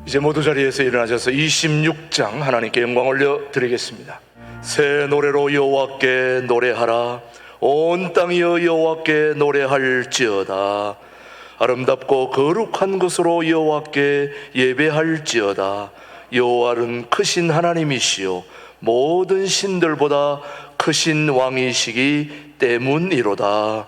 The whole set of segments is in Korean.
이제 모두 자리에서 일어나셔서 26장 하나님께 영광 올려 드리겠습니다. 새 노래로 여호와께 노래하라. 온 땅이여 여호와께 노래할지어다. 아름답고 거룩한 것으로 여호와께 예배할지어다. 여호와는 크신 하나님이시요 모든 신들보다 크신 왕이시기 때문이로다.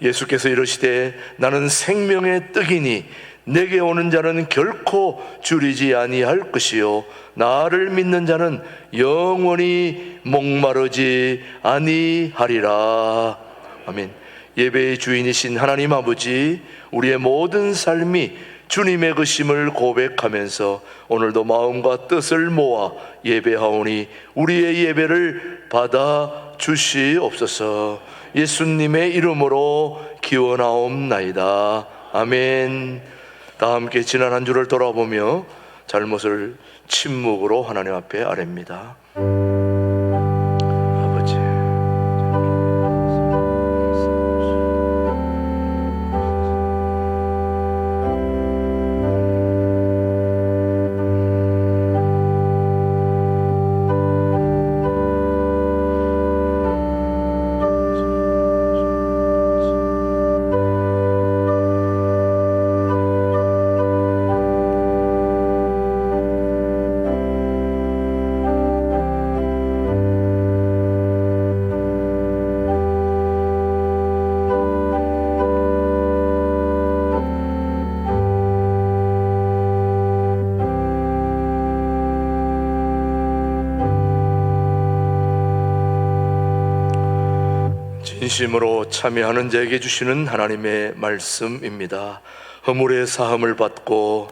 예수께서 이르시되 나는 생명의 떡이니 내게 오는 자는 결코 줄이지 아니할 것이요 나를 믿는 자는 영원히 목마르지 아니하리라. 아멘. 예배의 주인이신 하나님 아버지, 우리의 모든 삶이 주님의 것임을 고백하면서 오늘도 마음과 뜻을 모아 예배하오니 우리의 예배를 받아 주시옵소서. 예수님의 이름으로 기원하옵나이다. 아멘. 다 함께 지난 한 주를 돌아보며 잘못을 침묵으로 하나님 앞에 아뢰입니다. 아버지, 진심으로 참여하는 자에게 주시는 하나님의 말씀입니다. 허물의 사함을 받고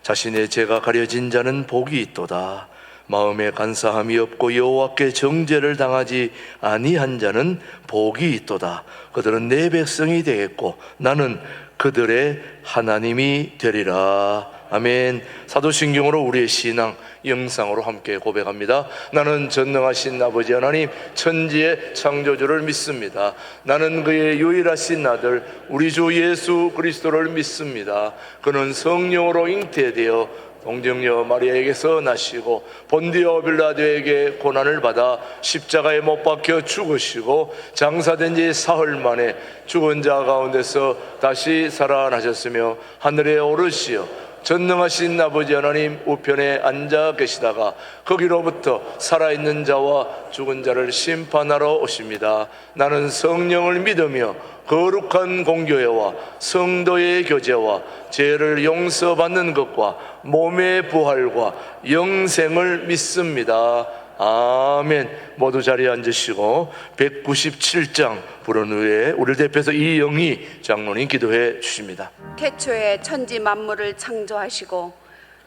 자신의 죄가 가려진 자는 복이 있도다. 마음에 간사함이 없고 여호와께 정죄를 당하지 아니한 자는 복이 있도다. 그들은 내 백성이 되겠고 나는 그들의 하나님이 되리라. 아멘. 사도신경으로 우리의 신앙 영상으로 함께 고백합니다. 나는 전능하신 아버지 하나님 천지의 창조주를 믿습니다. 나는 그의 유일하신 아들 우리 주 예수 그리스도를 믿습니다. 그는 성령으로 잉태되어 동정녀 마리아에게서 나시고 본디오 빌라도에게 고난을 받아 십자가에 못 박혀 죽으시고 장사된 지 사흘 만에 죽은 자 가운데서 다시 살아나셨으며 하늘에 오르시어 전능하신 아버지 하나님 우편에 앉아 계시다가 거기로부터 살아있는 자와 죽은 자를 심판하러 오십니다. 나는 성령을 믿으며 거룩한 공교회와 성도의 교제와 죄를 용서받는 것과 몸의 부활과 영생을 믿습니다. 아멘. 모두 자리에 앉으시고 197장 부른 후에 우리를 대표해서 이영희 장로님 기도해 주십니다. 태초에 천지 만물을 창조하시고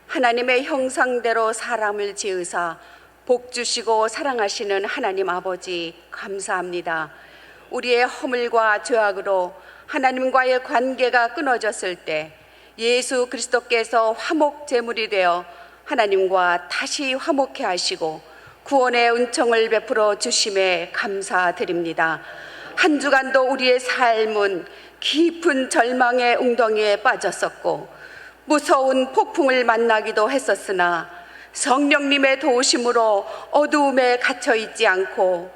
하나님의 형상대로 사람을 지으사 복 주시고 사랑하시는 하나님 아버지 감사합니다. 우리의 허물과 죄악으로 하나님과의 관계가 끊어졌을 때 예수 그리스도께서 화목 제물이 되어 하나님과 다시 화목케 하시고 구원의 은총을 베풀어 주심에 감사드립니다. 한 주간도 우리의 삶은 깊은 절망의 웅덩이에 빠졌었고 무서운 폭풍을 만나기도 했었으나 성령님의 도우심으로 어두움에 갇혀 있지 않고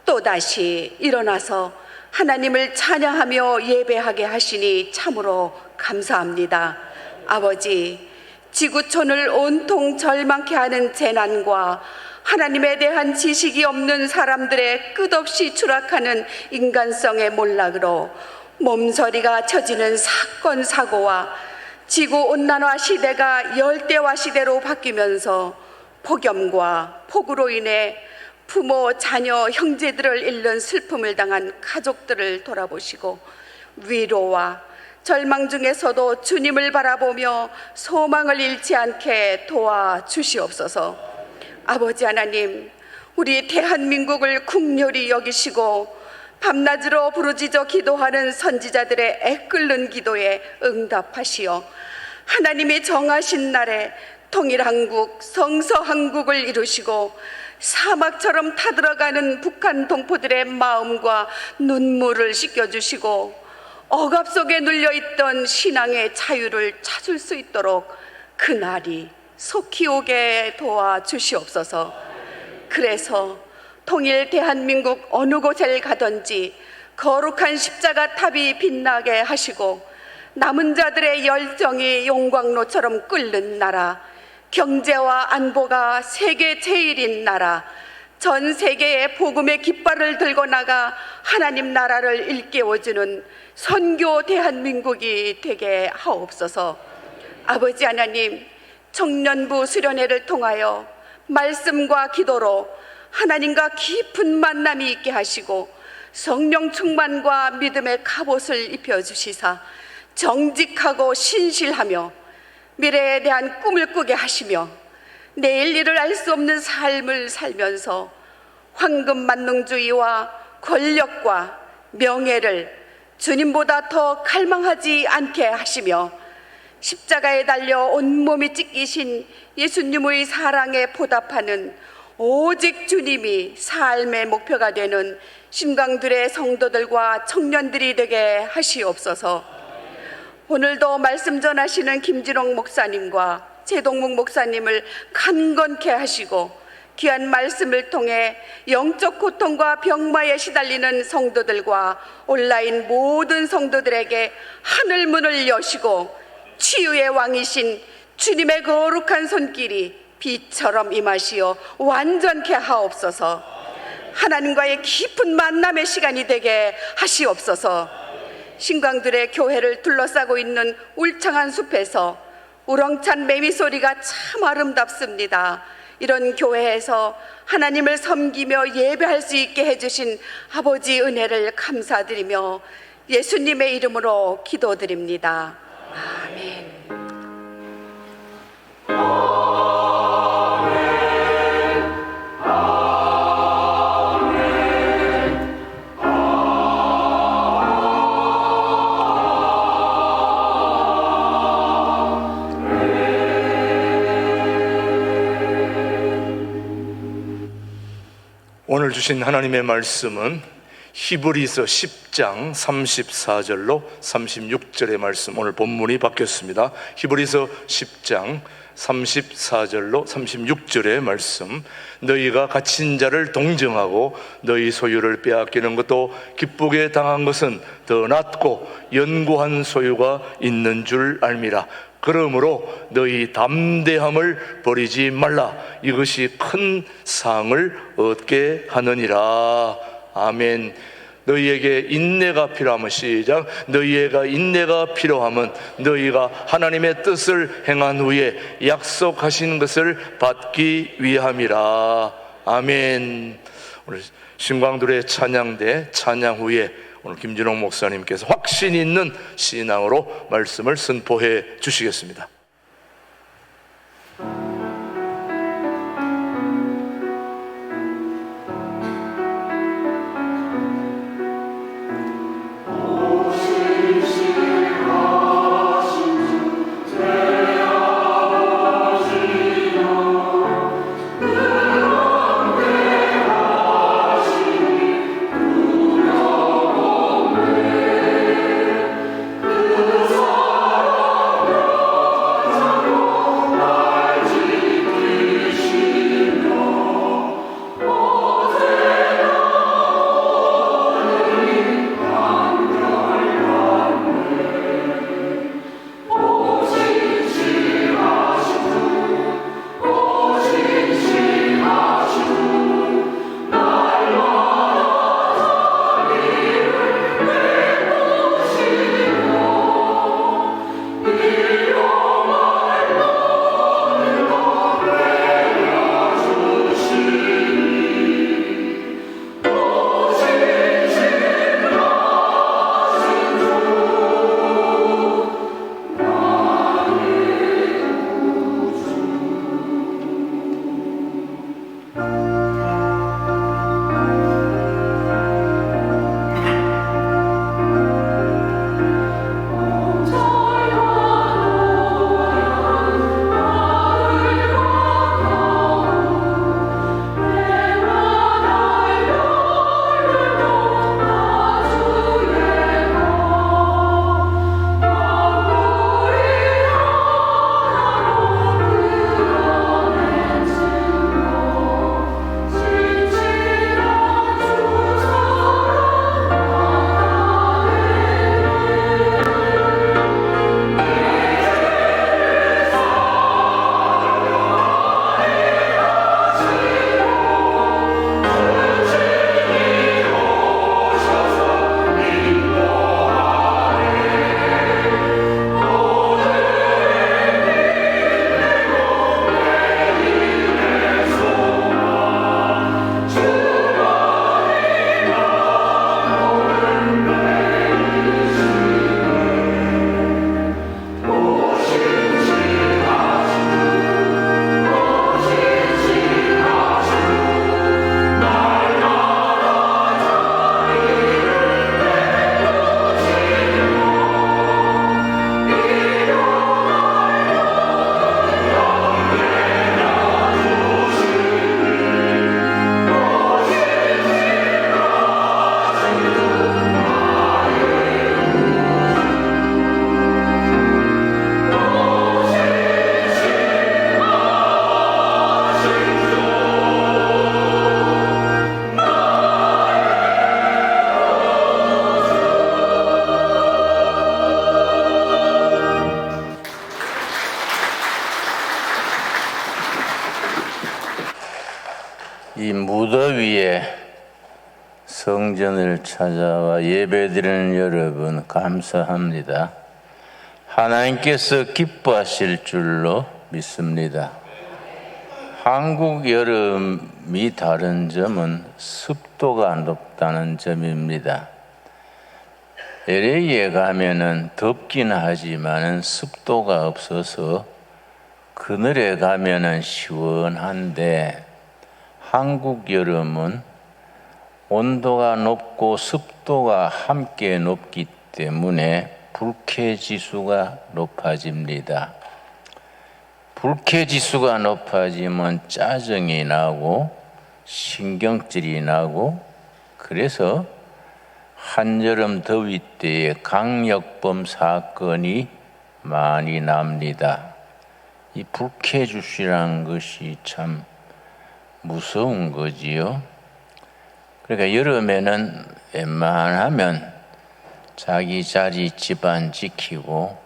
또다시 일어나서 하나님을 찬양하며 예배하게 하시니 참으로 감사합니다. 아버지, 지구촌을 온통 절망케 하는 재난과 하나님에 대한 지식이 없는 사람들의 끝없이 추락하는 인간성의 몰락으로 몸서리가 쳐지는 사건 사고와 지구온난화 시대가 열대화 시대로 바뀌면서 폭염과 폭우로 인해 부모, 자녀, 형제들을 잃는 슬픔을 당한 가족들을 돌아보시고 위로와 절망 중에서도 주님을 바라보며 소망을 잃지 않게 도와주시옵소서. 아버지 하나님, 우리 대한민국을 국률이 여기시고 밤낮으로 부르짖어 기도하는 선지자들의 애끓는 기도에 응답하시어 하나님이 정하신 날에 통일한국, 성서한국을 이루시고 사막처럼 타들어가는 북한 동포들의 마음과 눈물을 씻겨주시고 억압 속에 눌려있던 신앙의 자유를 찾을 수 있도록 그날이 속히 오게 도와주시옵소서. 그래서 통일 대한민국 어느 곳을 가든지 거룩한 십자가 탑이 빛나게 하시고 남은 자들의 열정이 용광로처럼 끓는 나라, 경제와 안보가 세계 제일인 나라, 전 세계에 복음의 깃발을 들고 나가 하나님 나라를 일깨워주는 선교 대한민국이 되게 하옵소서. 아버지 하나님, 청년부 수련회를 통하여 말씀과 기도로 하나님과 깊은 만남이 있게 하시고 성령 충만과 믿음의 갑옷을 입혀주시사 정직하고 신실하며 미래에 대한 꿈을 꾸게 하시며 내일 일을 알 수 없는 삶을 살면서 황금만능주의와 권력과 명예를 주님보다 더 갈망하지 않게 하시며 십자가에 달려 온몸이 찢기신 예수님의 사랑에 보답하는 오직 주님이 삶의 목표가 되는 신강들의 성도들과 청년들이 되게 하시옵소서. 오늘도 말씀 전하시는 김진홍 목사님과 제동묵 목사님을 강건케 하시고 귀한 말씀을 통해 영적 고통과 병마에 시달리는 성도들과 온라인 모든 성도들에게 하늘문을 여시고 치유의 왕이신 주님의 거룩한 손길이 비처럼 임하시어 완전케 하옵소서. 하나님과의 깊은 만남의 시간이 되게 하시옵소서. 신광들의 교회를 둘러싸고 있는 울창한 숲에서 우렁찬 매미 소리가 참 아름답습니다. 이런 교회에서 하나님을 섬기며 예배할 수 있게 해주신 아버지 은혜를 감사드리며 예수님의 이름으로 기도드립니다. 아멘. 오늘 주신 하나님의 말씀은 히브리서 10장 34절로 36절의 말씀, 오늘 본문이 바뀌었습니다. 히브리서 10장 34절로 36절의 말씀, 너희가 갇힌 자를 동정하고 너희 소유를 빼앗기는 것도 기쁘게 당한 것은 더 낫고 연고한 소유가 있는 줄 알미라. 그러므로 너희 담대함을 버리지 말라. 이것이 큰 상을 얻게 하느니라. 아멘. 너희에게 인내가 필요하면 시작. 너희에게 인내가 필요하면 너희가 하나님의 뜻을 행한 후에 약속하신 것을 받기 위함이라. 아멘. 오늘 신광들의 찬양대 찬양 후에 오늘 김진홍 목사님께서 확신 있는 신앙으로 말씀을 선포해 주시겠습니다. 무더위에 성전을 찾아와 예배드리는 여러분 감사합니다. 하나님께서 기뻐하실 줄로 믿습니다. 한국 여름이 다른 점은 습도가 높다는 점입니다. LA에 가면은 덥긴 하지만은 습도가 없어서 그늘에 가면은 시원한데 한국 여름은 온도가 높고 습도가 함께 높기 때문에 불쾌지수가 높아집니다. 불쾌지수가 높아지면 짜증이 나고 신경질이 나고 그래서 한여름 더위 때에 강력범 사건이 많이 납니다. 이 불쾌지수라는 것이 참 무서운 거지요. 그러니까 여름에는 웬만하면 자기 자리 집안 지키고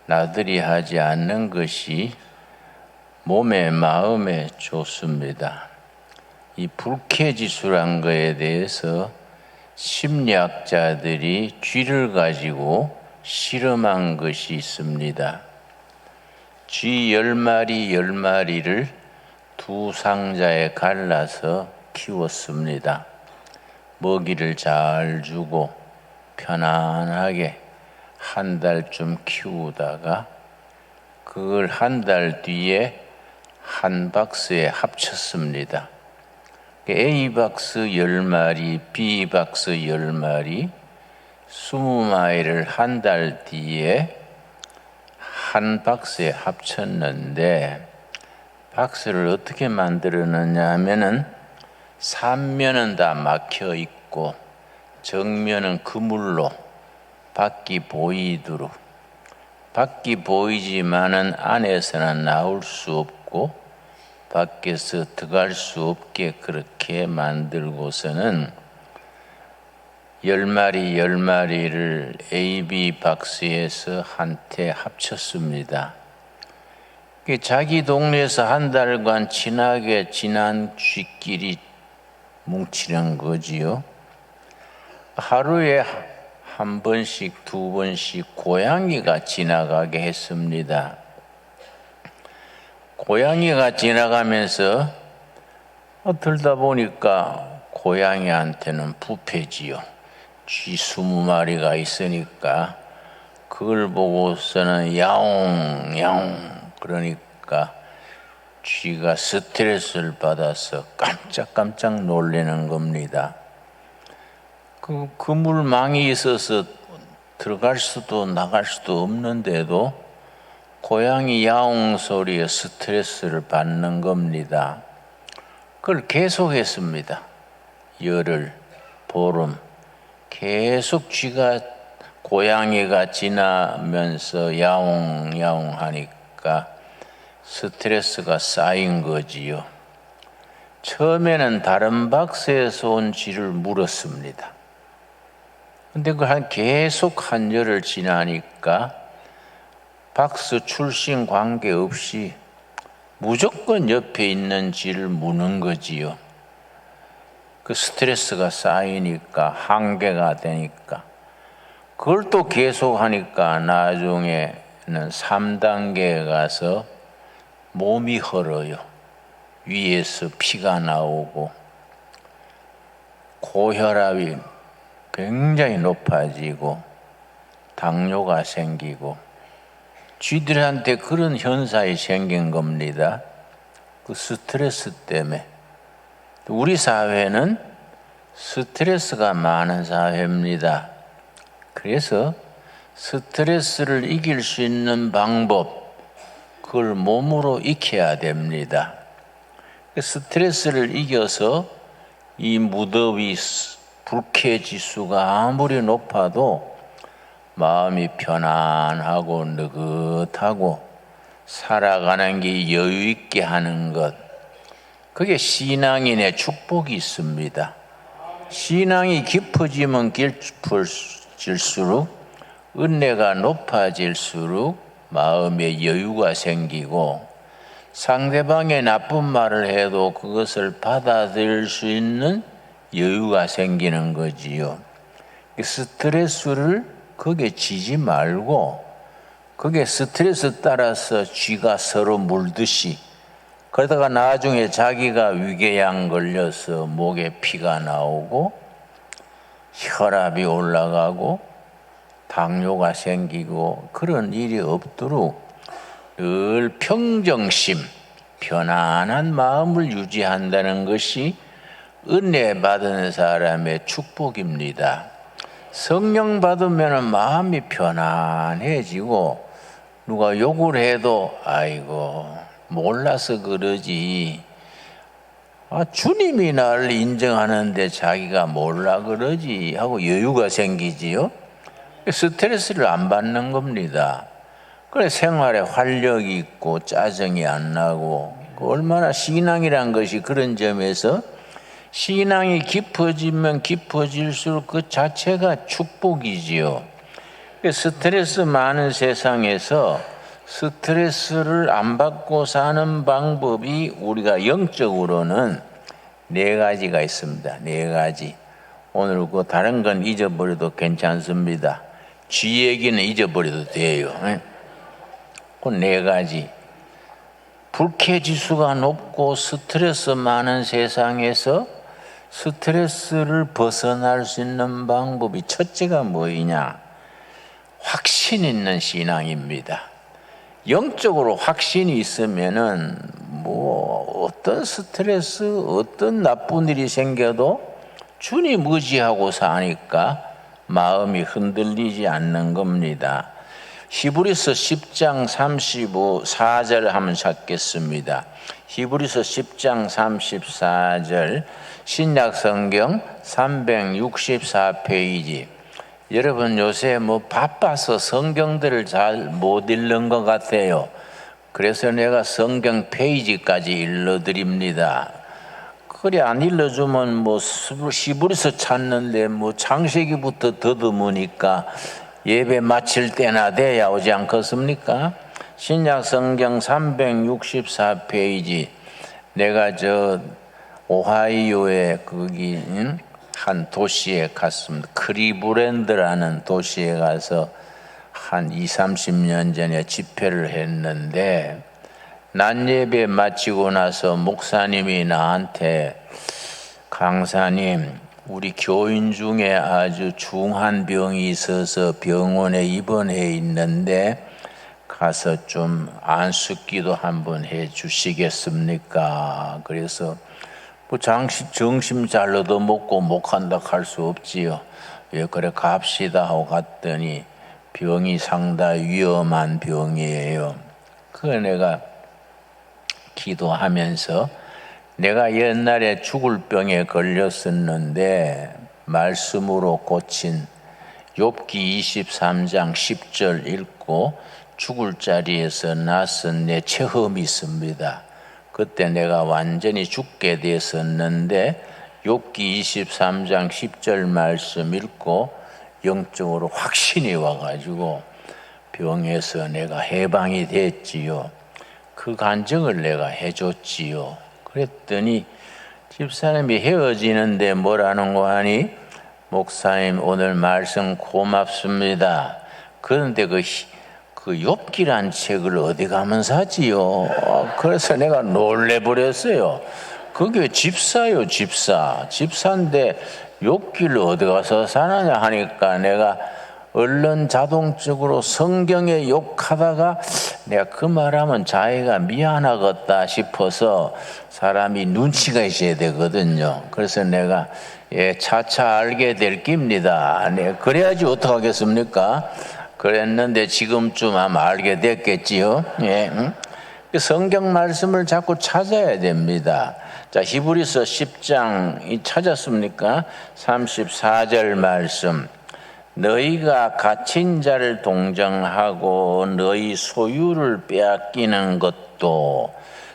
나들이 하지 않는 것이 몸에 마음에 좋습니다. 이 불쾌지수란 거에 대해서 심리학자들이 쥐를 가지고 실험한 것이 있습니다. 쥐 10마리 10마리를 두 상자에 갈라서 키웠습니다. 먹이를 잘 주고 편안하게 한 달쯤 키우다가 그걸 한 달 뒤에 한 박스에 합쳤습니다. A 박스 10마리, B 박스 10마리, 20마리를 한 달 뒤에 한 박스에 합쳤는데 박스를 어떻게 만들었느냐 하면은 삼면은 다 막혀 있고 정면은 그물로 밖이 보이도록 밖이 보이지만은 안에서는 나올 수 없고 밖에서 들어갈 수 없게 그렇게 만들고서는 10마리 10마리를 AB 박스에서 한테 합쳤습니다. 자기 동네에서 한 달간 친하게 지난 쥐끼리 뭉치는 거지요. 하루에 한 번씩 두 번씩 고양이가 지나가게 했습니다. 고양이가 지나가면서 들다 보니까 고양이한테는 부패지요. 쥐 20마리가 있으니까 그걸 보고서는 야옹 야옹 그러니까 쥐가 스트레스를 받아서 깜짝깜짝 놀라는 겁니다. 그 그물망이 있어서 들어갈 수도 나갈 수도 없는데도 고양이 야옹 소리에 스트레스를 받는 겁니다. 그걸 계속했습니다. 열흘, 보름 계속 쥐가 고양이가 지나면서 야옹 야옹 하니까 스트레스가 쌓인 거지요. 처음에는 다른 박스에서 온 쥐를 물었습니다. 근데 그걸 계속 한 열흘 지나니까 박스 출신 관계없이 무조건 옆에 있는 쥐를 무는 거지요. 그 스트레스가 쌓이니까 한계가 되니까 그걸 또 계속 하니까 나중에는 3단계에 가서 몸이 헐어요. 위에서 피가 나오고 고혈압이 굉장히 높아지고 당뇨가 생기고 쥐들한테 그런 현상이 생긴 겁니다. 그 스트레스 때문에. 우리 사회는 스트레스가 많은 사회입니다. 그래서 스트레스를 이길 수 있는 방법, 그걸 몸으로 익혀야 됩니다. 스트레스를 이겨서 이 무더위 불쾌지수가 아무리 높아도 마음이 편안하고 느긋하고 살아가는 게 여유 있게 하는 것, 그게 신앙인의 축복이 있습니다. 신앙이 깊어지면 깊어질수록 은혜가 높아질수록 마음에 여유가 생기고 상대방의 나쁜 말을 해도 그것을 받아들일 수 있는 여유가 생기는 거지요. 스트레스를 거기에 지지 말고 그게 스트레스 따라서 쥐가 서로 물듯이 그러다가 나중에 자기가 위궤양 걸려서 목에 피가 나오고 혈압이 올라가고 당뇨가 생기고 그런 일이 없도록 늘 평정심, 편안한 마음을 유지한다는 것이 은혜 받은 사람의 축복입니다. 성령 받으면 마음이 편안해지고 누가 욕을 해도 아이고 몰라서 그러지, 주님이 나를 인정하는데 자기가 몰라 그러지 하고 여유가 생기지요. 스트레스를 안 받는 겁니다. 그래 생활에 활력이 있고 짜증이 안 나고, 얼마나 신앙이란 것이 그런 점에서 신앙이 깊어지면 깊어질수록 그 자체가 축복이지요. 스트레스 많은 세상에서 스트레스를 안 받고 사는 방법이 우리가 영적으로는 4가지가 있습니다. 4가지. 오늘 그 다른 건 잊어버려도 괜찮습니다. 쥐 얘기는 잊어버려도 돼요. 그 4가지. 불쾌지수가 높고 스트레스 많은 세상에서 스트레스를 벗어날 수 있는 방법이 첫째가 뭐이냐? 확신 있는 신앙입니다. 영적으로 확신이 있으면은 어떤 스트레스, 어떤 나쁜 일이 생겨도 주님 의지하고 사니까 마음이 흔들리지 않는 겁니다. 히브리서 10장 34절 한번 찾겠습니다. 히브리서 10장 34절 신약성경 364페이지. 여러분 요새 바빠서 성경들을 잘 못 읽는 것 같아요. 그래서 내가 성경 페이지까지 일러드립니다. 그래 안 일러주면 히브리서 찾는데 창세기부터 더듬으니까 예배 마칠 때나 돼야 오지 않겠습니까? 신약성경 364페이지. 내가 오하이오에 거기 한 도시에 갔습니다. 크리브랜드라는 도시에 가서 한 20-30년 전에 집회를 했는데, 낮 예배 마치고 나서 목사님이 나한테 강사님, 우리 교인 중에 아주 중한 병이 있어서 병원에 입원해 있는데 가서 좀 안수기도 한번 해 주시겠습니까? 그래서 정신 잘 얻어먹고 못 한다 할 수 없지요. 예, 그래 갑시다 하고 갔더니 병이 상당히 위험한 병이에요. 그래 내가 기도하면서 내가 옛날에 죽을 병에 걸렸었는데 말씀으로 고친 욥기 23장 10절 읽고 죽을 자리에서 나선 내 체험이 있습니다. 그때 내가 완전히 죽게 됐었는데 욥기 23장 10절 말씀 읽고 영적으로 확신이 와가지고 병에서 내가 해방이 됐지요. 그 간증을 내가 해줬지요. 그랬더니 집사님이 헤어지는데 뭐라는 거 하니? 목사님 오늘 말씀 고맙습니다. 그런데 그 욥기란 책을 어디 가면 사지요? 그래서 내가 놀래버렸어요. 그게 집사요, 집사. 집사인데 욥기를 어디 가서 사느냐 하니까 내가 얼른 자동적으로 성경에 욕하다가 내가 그 말하면 자기가 미안하겠다 싶어서 사람이 눈치가 있어야 되거든요. 그래서 내가 차차 알게 될 깁니다. 그래야지 어떡하겠습니까? 그랬는데 지금쯤 아마 알게 됐겠지요. 성경 말씀을 자꾸 찾아야 됩니다. 자, 히브리서 10장 찾았습니까? 34절 말씀. 너희가 갇힌 자를 동정하고 너희 소유를 빼앗기는 것도,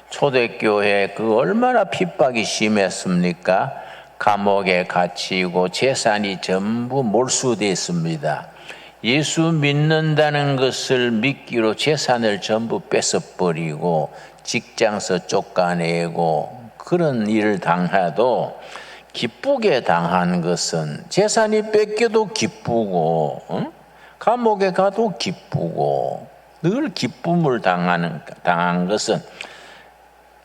초대교회 그 얼마나 핍박이 심했습니까? 감옥에 갇히고 재산이 전부 몰수됐습니다. 예수 믿는다는 것을 믿기로 재산을 전부 뺏어버리고 직장에서 쫓아내고 그런 일을 당해도 기쁘게 당한 것은 재산이 뺏겨도 기쁘고 감옥에 가도 기쁘고 늘 기쁨을 당한 것은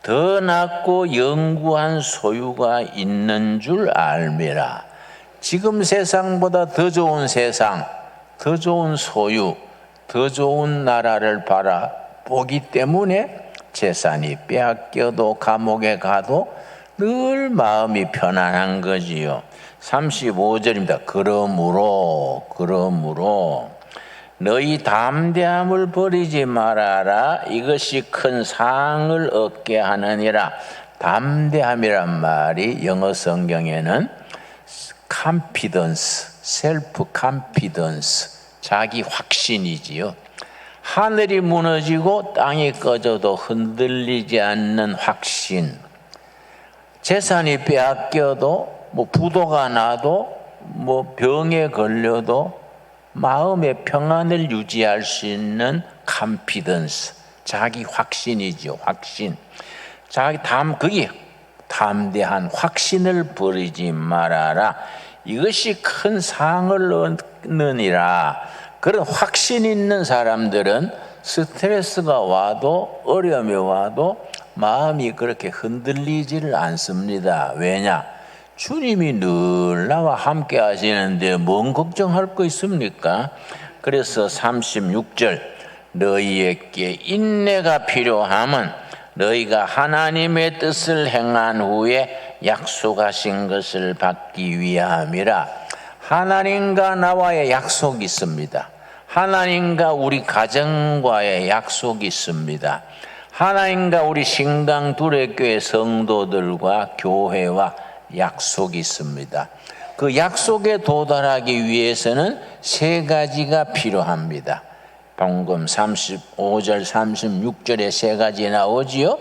더 낫고 영구한 소유가 있는 줄 알미라. 지금 세상보다 더 좋은 세상, 더 좋은 소유, 더 좋은 나라를 바라보기 때문에 재산이 빼앗겨도 감옥에 가도 늘 마음이 편안한 거지요. 35절입니다. 그러므로 너희 담대함을 버리지 말아라. 이것이 큰 상을 얻게 하느니라. 담대함이란 말이 영어 성경에는 confidence, self confidence, 자기 확신이지요. 하늘이 무너지고 땅이 꺼져도 흔들리지 않는 확신. 재산이 빼앗겨도 부도가 나도 병에 걸려도 마음의 평안을 유지할 수 있는 confidence, 자기 확신이죠. 확신. 그게 담대한 확신을 버리지 말아라. 이것이 큰 상을 얻느니라. 그런 확신 있는 사람들은 스트레스가 와도 어려움이 와도 마음이 그렇게 흔들리지를 않습니다. 왜냐? 주님이 늘 나와 함께 하시는데 뭔 걱정할 거 있습니까? 그래서 36절 너희에게 인내가 필요함은 너희가 하나님의 뜻을 행한 후에 약속하신 것을 받기 위함이라. 하나님과 나와의 약속이 있습니다. 하나님과 우리 가정과의 약속이 있습니다. 하나님과 우리 신강 두레교회 성도들과 교회와 약속이 있습니다. 그 약속에 도달하기 위해서는 세 가지가 필요합니다. 방금 35절 36절에 세 가지 나오지요.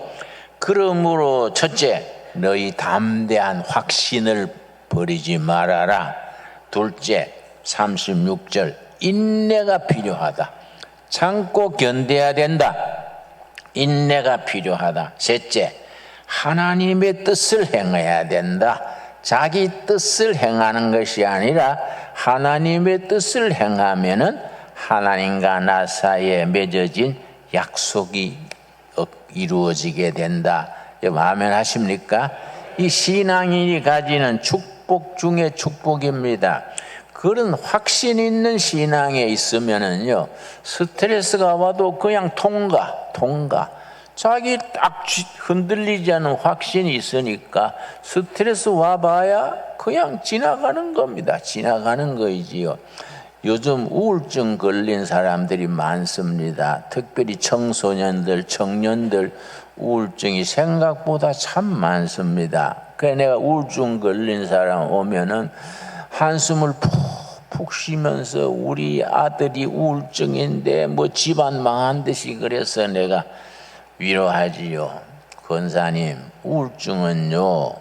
그러므로 첫째, 너희 담대한 확신을 버리지 말아라. 둘째, 36절 인내가 필요하다. 참고 견뎌야 된다. 인내가 필요하다. 셋째, 하나님의 뜻을 행해야 된다. 자기 뜻을 행하는 것이 아니라 하나님의 뜻을 행하면은 하나님과 나 사이에 맺어진 약속이 이루어지게 된다. 아멘 하십니까? 이 신앙인이 가지는 축복 중에 축복입니다. 그런 확신 있는 신앙에 있으면은요, 스트레스가 와도 그냥 통과. 자기 딱 흔들리지 않은 확신이 있으니까 스트레스 와봐야 그냥 지나가는 겁니다. 지나가는 거이지요. 요즘 우울증 걸린 사람들이 많습니다. 특별히 청소년들, 청년들 우울증이 생각보다 참 많습니다. 그래서 내가 우울증 걸린 사람 오면은 한숨을 푹 쉬면서 우리 아들이 우울증인데 집안 망한 듯이 그래서 내가 위로하지요. 권사님, 우울증은요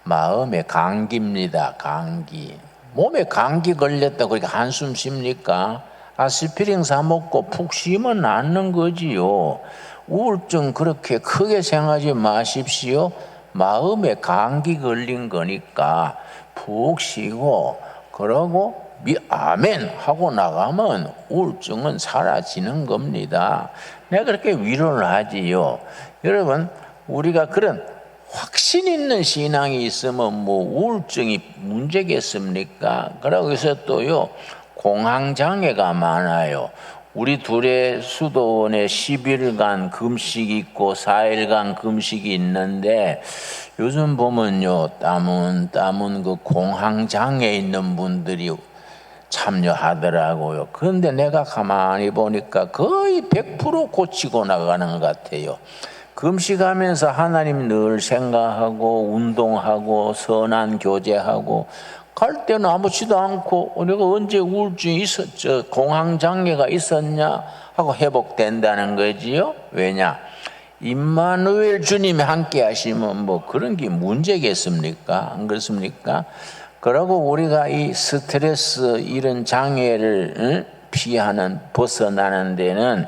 마음의 감기입니다. 감기. 몸에 감기 걸렸다 그러니까 한숨 쉽니까? 아스피린 사 먹고 푹 쉬면 낫는 거지요. 우울증 그렇게 크게 생각하지 마십시오. 마음에 감기 걸린 거니까 푹 쉬고 그러고 아멘 하고 나가면 우울증은 사라지는 겁니다. 내가 그렇게 위로를 하지요. 여러분, 우리가 그런 확신 있는 신앙이 있으면 우울증이 문제겠습니까? 그러고 해서 또요 공황장애가 많아요. 우리 둘의 수도원에 10일간 금식이 있고 4일간 금식이 있는데 요즘 보면요 따문 그 공황장애 있는 분들이 참여하더라고요. 그런데 내가 가만히 보니까 거의 100% 고치고 나가는 것 같아요. 금식하면서 하나님 늘 생각하고 운동하고 선한 교제하고 갈 때는 아무렇지도 않고 내가 언제 우울증이 공황장애가 있었냐 하고 회복된다는 거지요. 왜냐? 임마누엘 주님이 함께 하시면 그런 게 문제겠습니까? 안 그렇습니까? 그러고 우리가 이 스트레스 이런 장애를 벗어나는 데는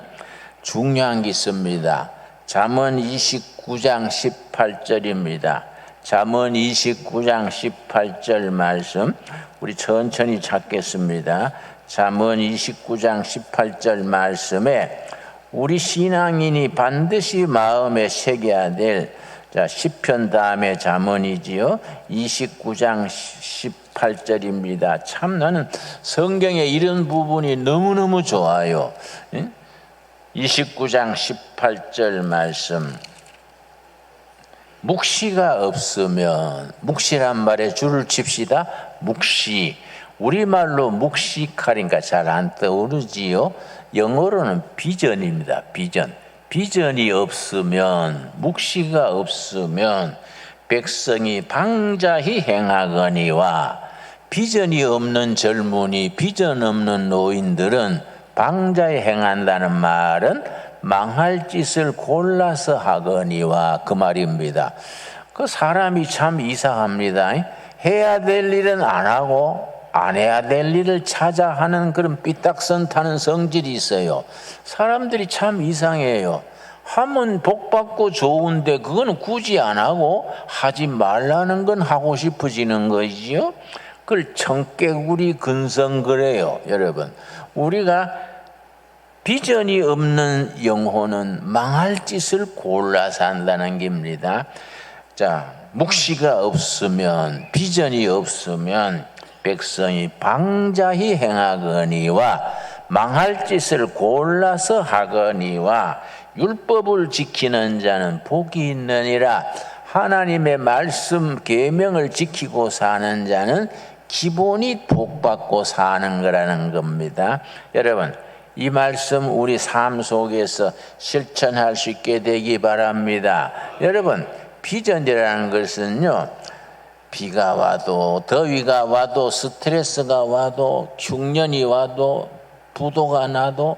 중요한 게 있습니다. 잠언 29장 18절입니다. 잠언 29장 18절 말씀 우리 천천히 찾겠습니다. 잠언 29장 18절 말씀에 우리 신앙인이 반드시 마음에 새겨야 될 시편 다음에 잠언이지요. 29장 18절입니다. 참 나는 성경에 이런 부분이 너무너무 좋아요. 29장 18절 말씀. 묵시가 없으면, 묵시란 말에 줄을 칩시다. 묵시. 우리말로 묵시칼인가 잘 안 떠오르지요. 영어로는 비전입니다. 비전. 비전이 없으면, 묵시가 없으면 백성이 방자히 행하거니와, 비전이 없는 젊은이, 비전 없는 노인들은 방자히 행한다는 말은 망할 짓을 골라서 하거니와, 그 말입니다. 그 사람이 참 이상합니다. 해야 될 일은 안 하고 안 해야 될 일을 찾아 하는 그런 삐딱선 타는 성질이 있어요. 사람들이 참 이상해요. 하면 복받고 좋은데 그건 굳이 안 하고 하지 말라는 건 하고 싶어지는 거지요. 그걸 청개구리 근성거래요. 여러분, 우리가 비전이 없는 영혼은 망할 짓을 골라서 한다는 겁니다. 자, 묵시가 없으면, 비전이 없으면 백성이 방자히 행하거니와, 망할 짓을 골라서 하거니와, 율법을 지키는 자는 복이 있느니라. 하나님의 말씀 계명을 지키고 사는 자는 기본이 복받고 사는 거라는 겁니다. 여러분, 이 말씀 우리 삶 속에서 실천할 수 있게 되기 바랍니다. 여러분, 비전이라는 것은요, 비가 와도, 더위가 와도, 스트레스가 와도, 흉년이 와도, 부도가 나도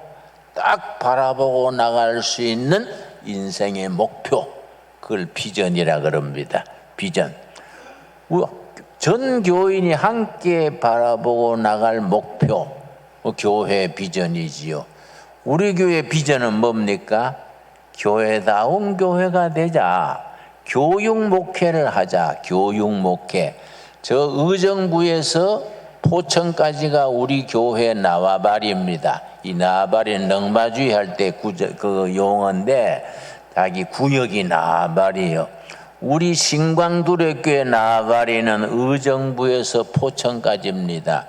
딱 바라보고 나갈 수 있는 인생의 목표, 그걸 비전이라 그럽니다. 비전. 전 교인이 함께 바라보고 나갈 목표, 교회 비전이지요. 우리 교회 비전은 뭡니까? 교회다운 교회가 되자. 교육 목회를 하자. 교육 목회. 저 의정부에서 포천까지가 우리 교회 나와바리입니다. 이 나와바리는 넝마주의 할 때 그 용어인데, 자기 구역이 나와바리요. 우리 신광두레교회 나와바리는 의정부에서 포천까지입니다.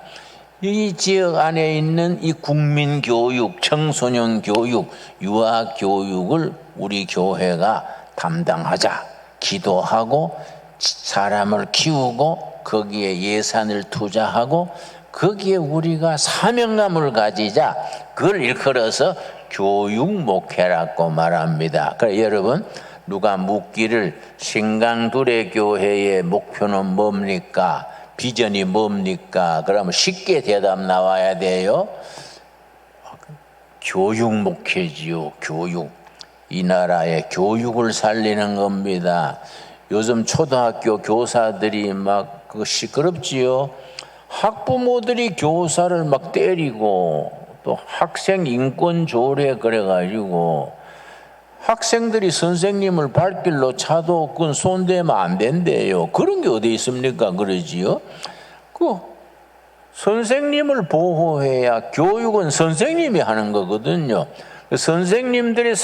이 지역 안에 있는 이 국민교육, 청소년 교육, 유아 교육을 우리 교회가 담당하자. 기도하고 사람을 키우고 거기에 예산을 투자하고 거기에 우리가 사명감을 가지자. 그걸 일컬어서 교육 목회라고 말합니다. 그래서 여러분, 누가 묻기를 신강두레 교회의 목표는 뭡니까? 비전이 뭡니까? 그러면 쉽게 대답 나와야 돼요. 교육 목회지요. 교육. 이 나라의 교육을 살리는 겁니다. 요즘 초등학교 교사들이 막 시끄럽지요. 학부모들이 교사를 막 때리고, 또 학생 인권 조례 그래가지고 학생들이 선생님을 발길로 차도 그건 손대면 안 된대요. 그런 게 어디 있습니까? 그러지요. 그 선생님을 보호해야, 교육은 선생님이 하는 거거든요. 선생님들의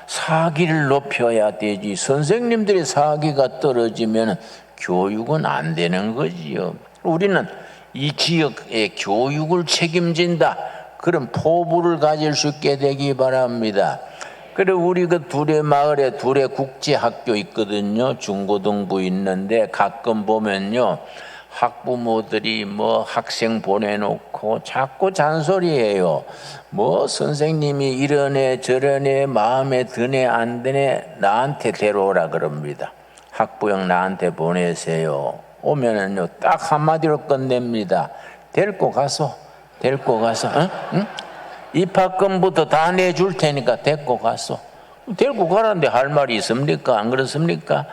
사기를 높여야 되지. 선생님들의 사기가 떨어지면 교육은 안 되는 거지요. 우리는 이 지역의 교육을 책임진다. 그런 포부를 가질 수 있게 되기 바랍니다. 그리고 우리 그 두레 마을에 두레 국제학교 있거든요. 중고등부 있는데 가끔 보면요, 학부모들이 뭐 학생 보내놓고 자꾸 잔소리해요. 뭐 선생님이 이러네 저러네, 마음에 드네 안 드네, 나한테 데려오라 그럽니다. 학부형 나한테 보내세요. 오면은요, 딱 한마디로 끝냅니다. 데리고 가서 응? 입학금부터 다 내줄 테니까 데리고 가서. 데리고 가라는데 할 말이 있습니까? 안 그렇습니까?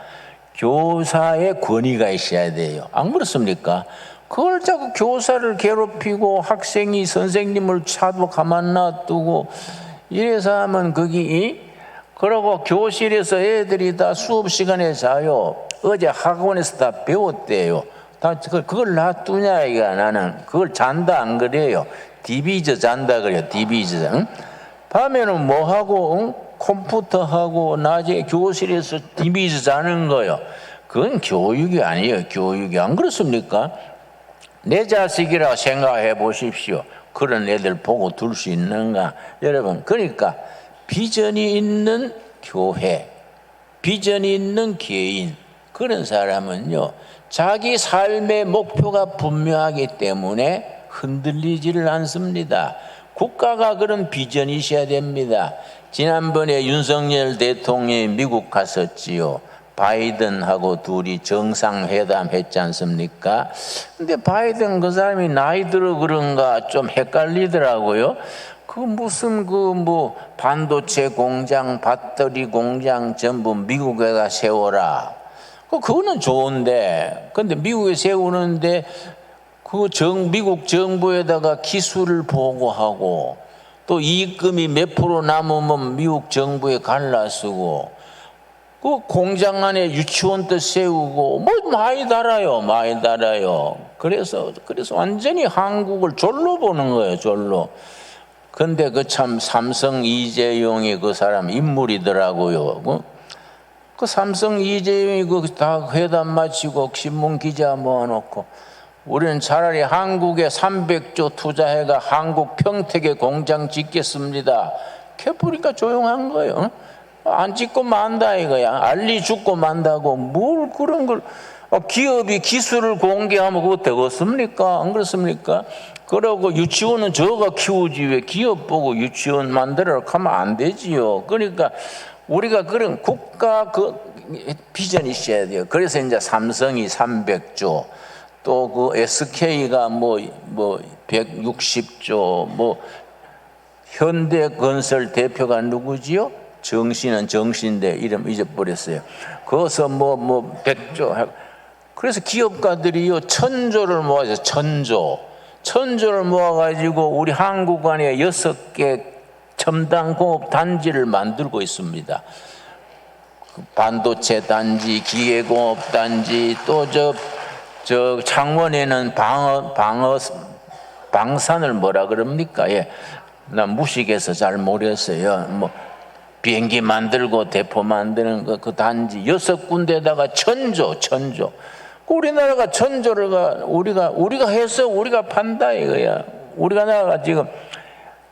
교사의 권위가 있어야 돼요. 안 그렇습니까? 그걸 자꾸 교사를 괴롭히고 학생이 선생님을 차도 가만 놔두고 이래서 하면 그러고 교실에서 애들이 다 수업 시간에 자요. 어제 학원에서 다 배웠대요. 다 그걸 놔두냐 이가 나는 그걸 잔다 안 그래요. 디비저 잔다 그래요. 디비저. 응? 밤에는 뭐 하고 응? 컴퓨터 하고 낮에 교실에서 디비저 자는 거요. 그건 교육이 아니에요. 교육이 안 그렇습니까? 내 자식이라고 생각해 보십시오. 그런 애들 보고 둘 수 있는가? 여러분, 그러니까 비전이 있는 교회, 비전이 있는 개인, 그런 사람은요, 자기 삶의 목표가 분명하기 때문에 흔들리지를 않습니다. 국가가 그런 비전이 있어야 됩니다. 지난번에 윤석열 대통령이 미국 갔었지요. 바이든하고 둘이 정상회담 했지 않습니까? 근데 바이든 그 사람이 나이 들어 그런가 좀 헷갈리더라고요. 그 무슨 반도체 공장, 배터리 공장 전부 미국에다 세워라. 그거는 좋은데, 근데 미국에 세우는데 미국 정부에다가 기술을 보고하고 또 이익금이 몇 프로 남으면 미국 정부에 갈라쓰고 그 공장 안에 유치원도 세우고 많이 달아요. 그래서 완전히 한국을 졸로 보는 거예요, 졸로. 근데 참 삼성 이재용이 그 사람 인물이더라고요. 그 삼성 이재용이 다 회담 마치고 신문 기자 모아놓고 우리는 차라리 한국에 300조 투자해가 한국 평택에 공장 짓겠습니다. 캐보니까 조용한 거예요. 안 짓고 만다 이거야. 알리 죽고 만다고 뭘 그런 걸. 기업이 기술을 공개하면 그거 되겠습니까? 안 그렇습니까? 그러고 유치원은 저가 키우지 왜 기업 보고 유치원 만들어 하면 안 되지요. 그러니까 우리가 그런 국가 비전이 있어야 돼요. 그래서 이제 삼성이 300조, 또 SK가 160조, 현대건설 대표가 누구지요? 정신은 정신대 이름 잊어버렸어요. 거기서 100조. 그래서 기업가들이요 1000조를 모아서 1000조를 모아가지고 우리 한국 안에 6개 첨단 공업 단지를 만들고 있습니다. 반도체 단지, 기계공업 단지, 또 저 창원에는 방산을 뭐라 그럽니까? 예, 나 무식해서 잘 모르겠어요. 비행기 만들고 대포 만드는 그 단지 6군데다가 1000조. 우리나라가 1000조를 우리가 해서 우리가 판다 이거야. 우리가 나라가 지금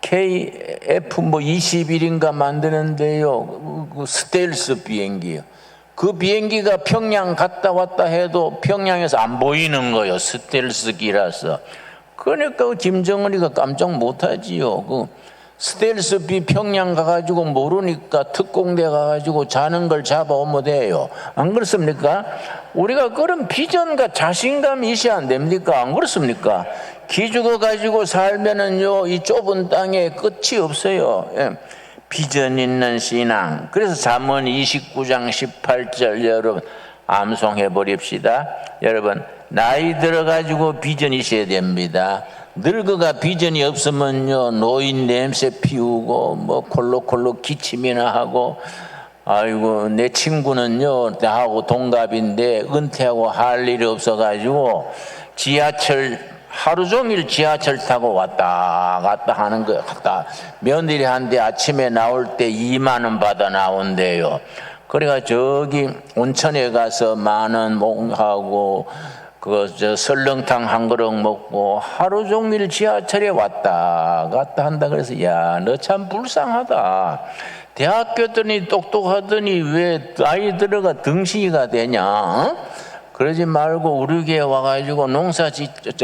KF-21인가 만드는데요. 그 스텔스 비행기요. 그 비행기가 평양 갔다 왔다 해도 평양에서 안 보이는 거예요. 스텔스기라서. 그러니까 김정은이가 깜짝 못하지요. 스텔스 비 평양 가가지고 모르니까 특공대 가가지고 자는 걸 잡아오면 돼요. 안 그렇습니까? 우리가 그런 비전과 자신감이 있어야 안 됩니까? 안 그렇습니까? 기죽어 가지고 살면은요, 이 좁은 땅에 끝이 없어요. 예. 비전 있는 신앙. 그래서 잠언 29장 18절 여러분 암송해 버립시다. 여러분, 나이 들어 가지고 비전이 있어야 됩니다. 늙어가 비전이 없으면요 노인 냄새 피우고 콜록콜록 기침이나 하고 아이고 내 친구는요 나하고 동갑인데 은퇴하고 할 일이 없어가지고 지하철 하루 종일 지하철 타고 왔다 갔다 하는 거야. 며느리 한테 아침에 나올 때 2만 원 받아 나온대요. 그래가 저기 온천에 가서 10,000원 하고 설렁탕 한 그릇 먹고 하루 종일 지하철에 왔다 갔다 한다. 그래서 야, 너 참 불쌍하다. 대학교더니 똑똑하더니 왜 나이 들어가 등신이가 되냐? 그러지 말고 우리 교회 와가지고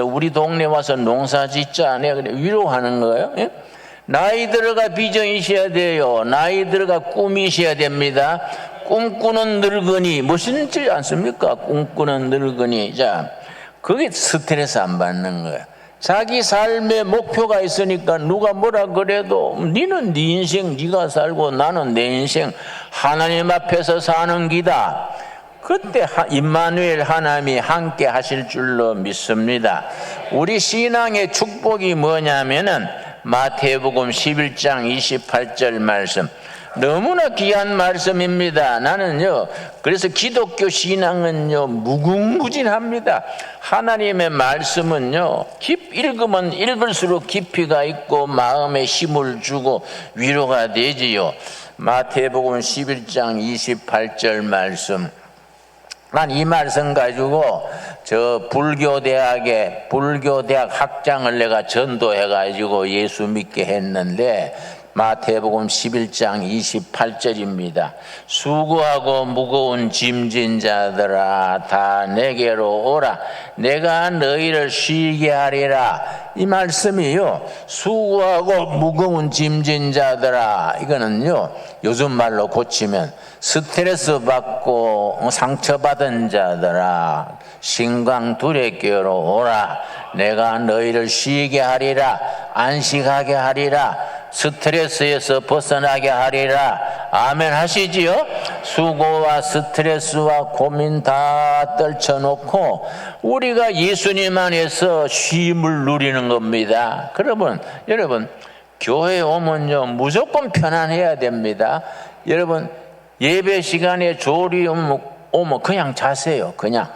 우리 동네 와서 농사 짓자. 내가 위로하는 거예요. 예? 나이 들어가 비전이 있어야 돼요. 나이 들어가 꿈이 있어야 됩니다. 꿈꾸는 늙은이 멋있지 않습니까? 꿈꾸는 늙은이. 자, 그게 스트레스 안 받는 거야. 자기 삶의 목표가 있으니까 누가 뭐라 그래도 니는 네 인생 네가 살고 나는 내 인생 하나님 앞에서 사는 기다. 그때 임마누엘 하나님이 함께 하실 줄로 믿습니다. 우리 신앙의 축복이 뭐냐면은 마태복음 11장 28절 말씀, 너무나 귀한 말씀입니다. 나는요, 그래서 기독교 신앙은요, 무궁무진합니다. 하나님의 말씀은요, 읽으면 읽을수록 깊이가 있고 마음에 힘을 주고 위로가 되지요. 마태복음 11장 28절 말씀, 난 이 말씀 가지고 저 불교대학 학장을 내가 전도해가지고 예수 믿게 했는데, 마태복음 11장 28절입니다. 수고하고 무거운 짐진 자들아 다 내게로 오라, 내가 너희를 쉬게 하리라. 이 말씀이요, 수고하고 무거운 짐진 자들아, 이거는요 요즘 말로 고치면 스트레스 받고 상처받은 자들아 신광두레께로 오라, 내가 너희를 쉬게 하리라, 안식하게 하리라, 스트레스에서 벗어나게 하리라. 아멘 하시지요? 수고와 스트레스와 고민 다 떨쳐놓고 우리가 예수님 안에서 쉼을 누리는 겁니다. 그러면 여러분, 교회에 오면요 무조건 편안해야 됩니다. 여러분, 예배 시간에 조리 오면 그냥 자세요. 그냥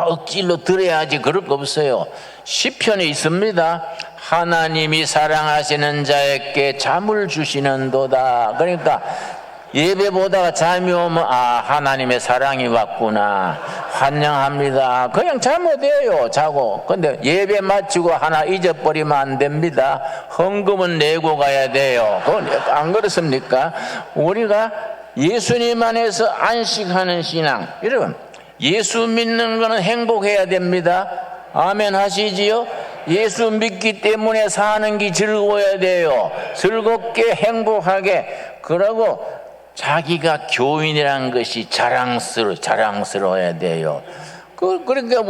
억지로 들어야지, 그럴 거 없어요. 시편에 있습니다. 하나님이 사랑하시는 자에게 잠을 주시는도다. 그러니까 예배 보다가 잠이 오면 하나님의 사랑이 왔구나, 환영합니다. 그냥 자면 돼요, 자고. 근데 예배 마치고 하나 잊어버리면 안 됩니다. 헌금은 내고 가야 돼요. 그건 안 그렇습니까? 우리가 예수님 안에서 안식하는 신앙, 여러분, 예수 믿는 거는 행복해야 됩니다. 아멘 하시지요? 예수 믿기 때문에 사는 게 즐거워야 돼요. 즐겁게 행복하게. 그러고 자기가 교인이란 것이 자랑스러워야 돼요. 그러니까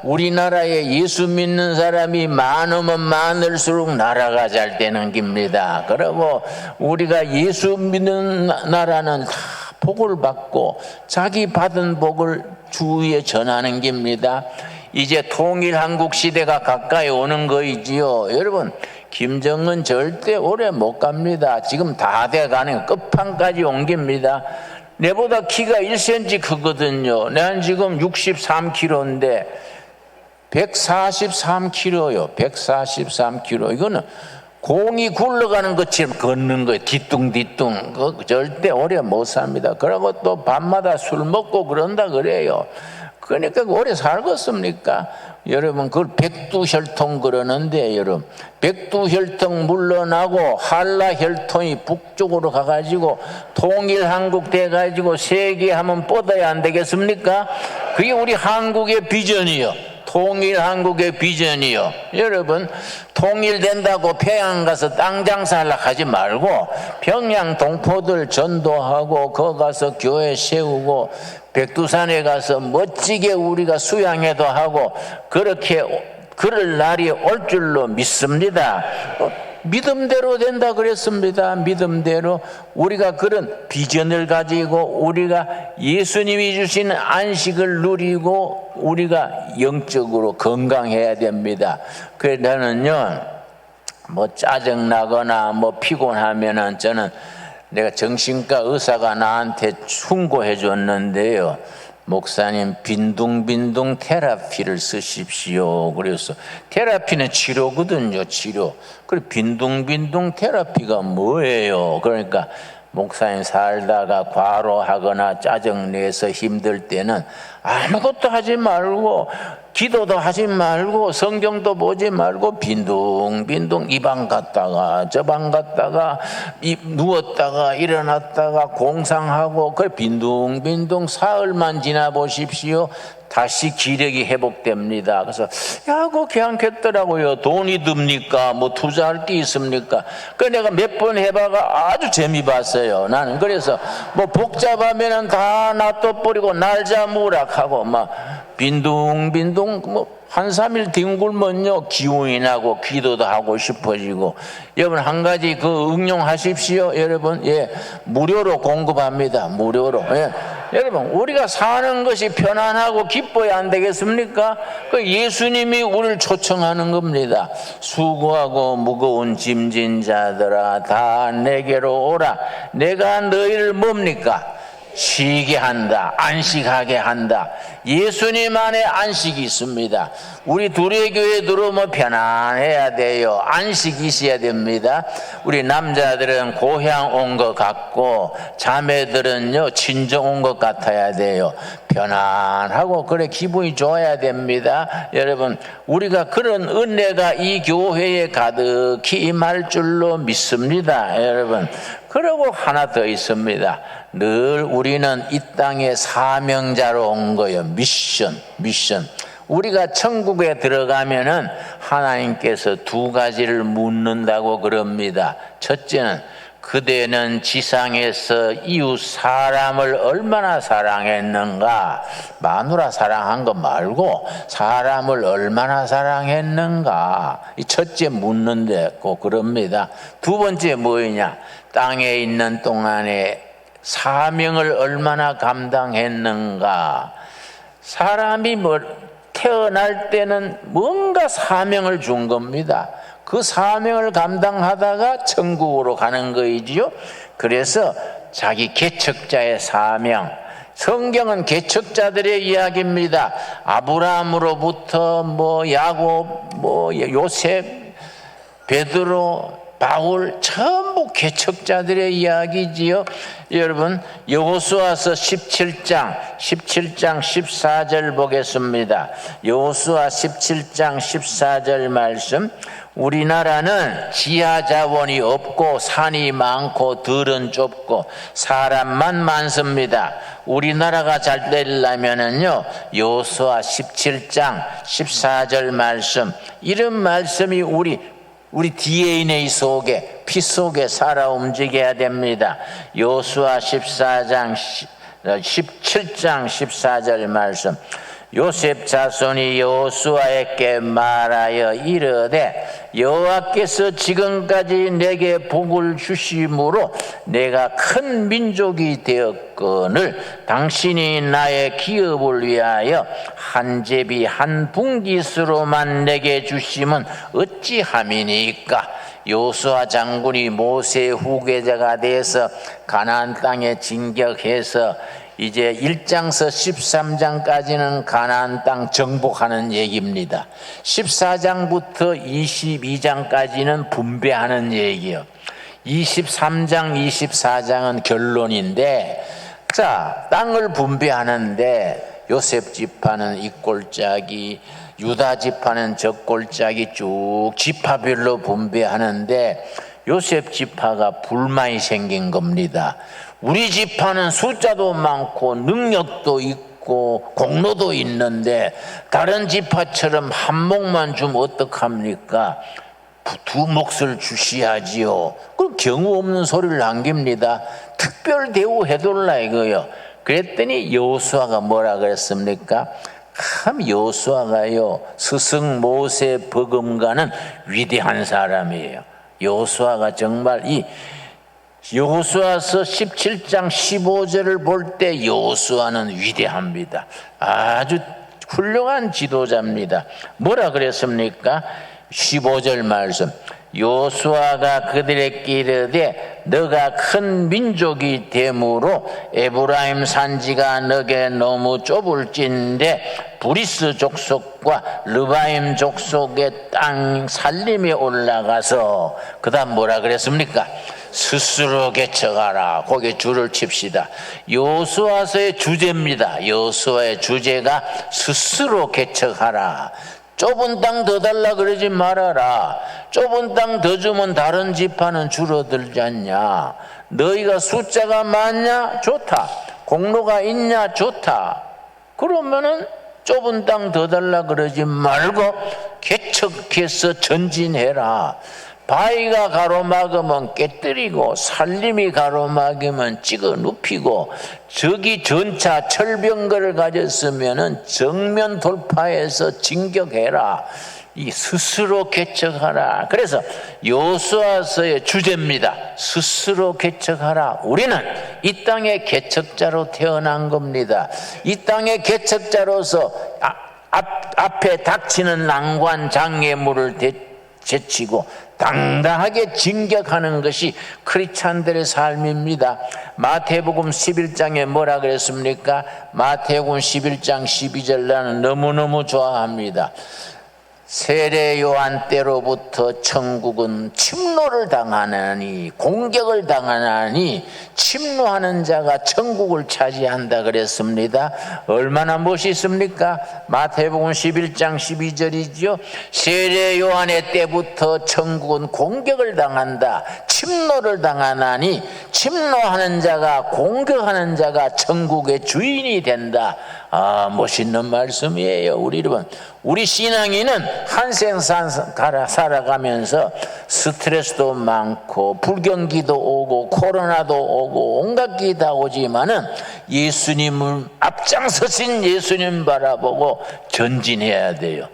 우리나라에 예수 믿는 사람이 많으면 많을수록 나라가 잘 되는 겁니다. 그리고 우리가 예수 믿는 나라는 다 복을 받고 자기 받은 복을 주위에 전하는 겁니다. 이제 통일한국 시대가 가까이 오는 거이지요. 여러분, 김정은 절대 오래 못 갑니다. 지금 다 돼가는 끝판까지 온 겁니다. 내보다 키가 1cm 크거든요. 내가 지금 63kg인데 143kg요. 143kg. 이거는 공이 굴러가는 것처럼 걷는 거예요. 뒤뚱뒤뚱. 절대 오래 못 삽니다. 그러고 또 밤마다 술 먹고 그런다 그래요. 그러니까 오래 살겠습니까? 여러분, 그걸 백두혈통 그러는데, 여러분, 백두혈통 물러나고 한라혈통이 북쪽으로 가가지고 통일한국 돼가지고 세계 한번 뻗어야 안 되겠습니까? 그게 우리 한국의 비전이요. 통일한국의 비전이요. 여러분, 통일된다고 평양 가서 땅 장사하려고 하지 말고 평양 동포들 전도하고 거기 가서 교회 세우고 백두산에 가서 멋지게 우리가 수양회도 하고 그렇게 그럴 날이 올 줄로 믿습니다. 믿음대로 된다 그랬습니다. 믿음대로 우리가 그런 비전을 가지고 우리가 예수님이 주신 안식을 누리고 우리가 영적으로 건강해야 됩니다. 그래서 나는요, 짜증나거나 피곤하면은 저는 내가 정신과 의사가 나한테 충고해 줬는데요. 목사님, 빈둥빈둥 테라피를 쓰십시오. 그래서 테라피는 치료거든요, 치료. 그래, 빈둥빈둥 테라피가 뭐예요? 그러니까 목사님 살다가 과로하거나 짜증내서 힘들 때는 아무것도 하지 말고 기도도 하지 말고 성경도 보지 말고 빈둥빈둥 이 방 갔다가 저 방 갔다가 누웠다가 일어났다가 공상하고 그래 빈둥빈둥 사흘만 지나 보십시오. 다시 기력이 회복됩니다. 그래서 그거 괜찮겠더라고요. 돈이 듭니까? 투자할 게 있습니까? 그래서 내가 몇 번 해봐가 아주 재미봤어요. 나는 그래서 복잡하면은 다 놔둬버리고 날자무락하고 빈둥빈둥 한 3일 뒹굴면요 기운이 나고 기도도 하고 싶어지고. 여러분, 한 가지 응용하십시오. 여러분, 무료로 공급합니다. 무료로. 여러분, 우리가 사는 것이 편안하고 기뻐야 안 되겠습니까? 그 예수님이 우리를 초청하는 겁니다. 수고하고 무거운 짐진 자들아 다 내게로 오라. 내가 너희를 뭡니까? 쉬게 한다, 안식하게 한다. 예수님 안에 안식이 있습니다. 우리 두레교회 들어오면 편안해야 돼요. 안식이 있어야 됩니다. 우리 남자들은 고향 온 것 같고 자매들은요 친정 온 것 같아야 돼요. 편안하고 그래 기분이 좋아야 됩니다. 여러분, 우리가 그런 은혜가 이 교회에 가득히 임할 줄로 믿습니다. 여러분, 그리고 하나 더 있습니다. 늘 우리는 이 땅에 사명자로 온 거예요. 미션. 우리가 천국에 들어가면은 하나님께서 두 가지를 묻는다고 그럽니다. 첫째는 그대는 지상에서 이웃 사람을 얼마나 사랑했는가. 마누라 사랑한 거 말고 사람을 얼마나 사랑했는가. 이 첫째 묻는데 꼭 그럽니다. 두 번째 뭐냐, 땅에 있는 동안에 사명을 얼마나 감당했는가. 사람이 태어날 때는 뭔가 사명을 준 겁니다. 그 사명을 감당하다가 천국으로 가는 거이지요. 그래서 자기 개척자의 사명, 성경은 개척자들의 이야기입니다. 아브라함으로부터 야곱, 요셉, 베드로, 바울 전부 개척자들의 이야기지요. 여러분, 여호수아서 17장 14절 보겠습니다. 여호수아 17장 14절 말씀. 우리나라는 지하 자원이 없고 산이 많고 들은 좁고 사람만 많습니다. 우리나라가 잘 되려면은요, 여호수아 17장 14절 말씀, 이런 말씀이 우리 DNA 속에, 피 속에 살아 움직여야 됩니다. 여호수아 17장 14절 말씀. 요셉 자손이 여호수아에게 말하여 이르되 여호와께서 지금까지 내게 복을 주심으로 내가 큰 민족이 되었거늘 당신이 나의 기업을 위하여 한 제비 한 분깃으로만 내게 주심은 어찌함이니까. 여호수아 장군이 모세의 후계자가 돼서 가나안 땅에 진격해서 이제 1장서 13장까지는 가나안 땅 정복하는 얘기입니다. 14장부터 22장까지는 분배하는 얘기예요. 23장, 24장은 결론인데, 자, 땅을 분배하는데 요셉 지파는 이 꼴짝이, 유다 지파는 저 꼴짝이 쭉 지파별로 분배하는데 요셉 지파가 불만이 생긴 겁니다. 우리 지파는 숫자도 많고 능력도 있고 공로도 있는데 다른 지파처럼 한 몫만 주면 어떡합니까? 두 몫을 주셔야지요. 그 경우 없는 소리를 남깁니다. 특별 대우해둘라 이거요. 그랬더니 여호수아가 뭐라 그랬습니까? 참 여호수아가요, 스승 모세 버금가는 위대한 사람이에요. 여호수아가 정말 이 여호수아서 17장 15절을 볼 때 여호수아는 위대합니다. 아주 훌륭한 지도자입니다. 뭐라 그랬습니까? 15절 말씀. 여호수아가 그들에게 이르되 너가 큰 민족이 되므로 에브라임 산지가 너게 너무 좁을진데 브리스 족속과 르바임 족속의 땅 살림에 올라가서, 그 다음 뭐라 그랬습니까? 스스로 개척하라. 거기에 줄을 칩시다. 여호수아서의 주제입니다. 여호수아의 주제가 스스로 개척하라. 좁은 땅 더 달라 그러지 말아라. 좁은 땅 더 주면 다른 지파는 줄어들지 않냐. 너희가 숫자가 많냐? 좋다. 공로가 있냐? 좋다. 그러면은 좁은 땅 더 달라 그러지 말고 개척해서 전진해라. 바위가 가로막으면 깨뜨리고 살림이 가로막으면 찍어 눕히고 적이 전차 철병거를 가졌으면 정면 돌파해서 진격해라. 이 스스로 개척하라. 그래서 여호수아서의 주제입니다. 스스로 개척하라. 우리는 이 땅의 개척자로 태어난 겁니다. 이 땅의 개척자로서 앞에 닥치는 난관 장애물을 제치고 당당하게 진격하는 것이 크리스찬들의 삶입니다. 마태복음 11장에 뭐라 그랬습니까? 마태복음 11장 12절 나는 너무너무 좋아합니다. 세례 요한 때로부터 천국은 침노를 당하나니, 공격을 당하나니 침노하는 자가 천국을 차지한다 그랬습니다. 얼마나 멋있습니까? 마태복음 11장 12절이죠. 세례 요한의 때부터 천국은 공격을 당한다, 침노를 당하나니 침노하는 자가, 공격하는 자가 천국의 주인이 된다. 멋있는 말씀이에요. 우리 여러분, 우리 신앙인은 한생 살아가면서 스트레스도 많고 불경기도 오고 코로나도 오고 온갖 게 다 오지만은 예수님을 앞장서신 예수님 바라보고 전진해야 돼요.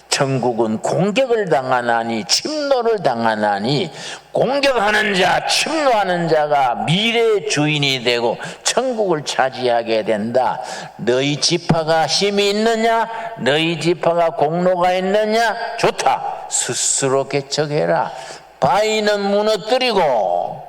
천국은 공격을 당하나니, 침노를 당하나니, 공격하는 자, 침노하는 자가 미래의 주인이 되고 천국을 차지하게 된다. 너희 지파가 힘이 있느냐? 너희 지파가 공로가 있느냐? 좋다. 스스로 개척해라. 바위는 무너뜨리고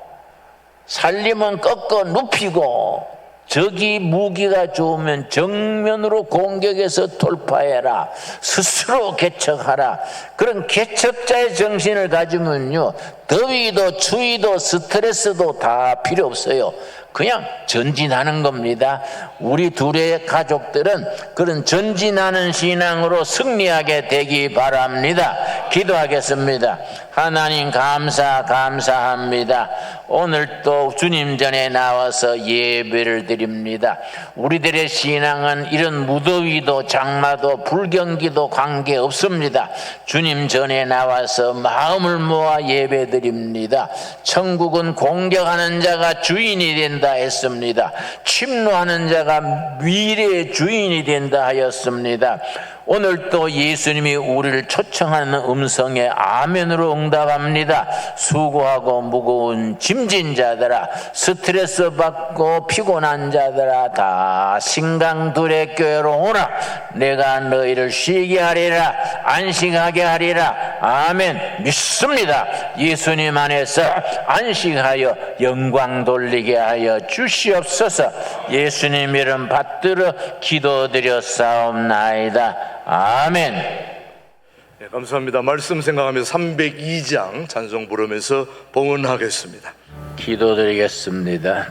살림은 꺾어 눕히고, 적이 무기가 좋으면 정면으로 공격해서 돌파해라. 스스로 개척하라. 그런 개척자의 정신을 가지면요, 더위도 추위도 스트레스도 다 필요 없어요. 그냥 전진하는 겁니다. 우리 둘의 가족들은 그런 전진하는 신앙으로 승리하게 되기 바랍니다. 기도하겠습니다. 하나님 감사합니다. 오늘 또 주님 전에 나와서 예배를 드립니다. 우리들의 신앙은 이런 무더위도 장마도 불경기도 관계없습니다. 주님 전에 나와서 마음을 모아 예배 드립니다. 천국은 공격하는 자가 주인이 된다 했습니다. 침노하는 자가 미래의 주인이 된다 하였습니다. 오늘 또 예수님이 우리를 초청하는 음성에 아멘으로 응답합니다. 수고하고 무거운 짐진 자들아, 스트레스 받고 피곤한 자들아, 다 신강들의 교회로 오라. 내가 너희를 쉬게 하리라, 안식하게 하리라. 아멘. 믿습니다. 예수님 안에서 안식하여 영광 돌리게 하여 주시옵소서. 예수님 이름 받들어 기도드렸사옵나이다. 아멘. 네, 감사합니다. 말씀 생각하면서 302장 찬송 부르면서 봉헌하겠습니다. 기도드리겠습니다.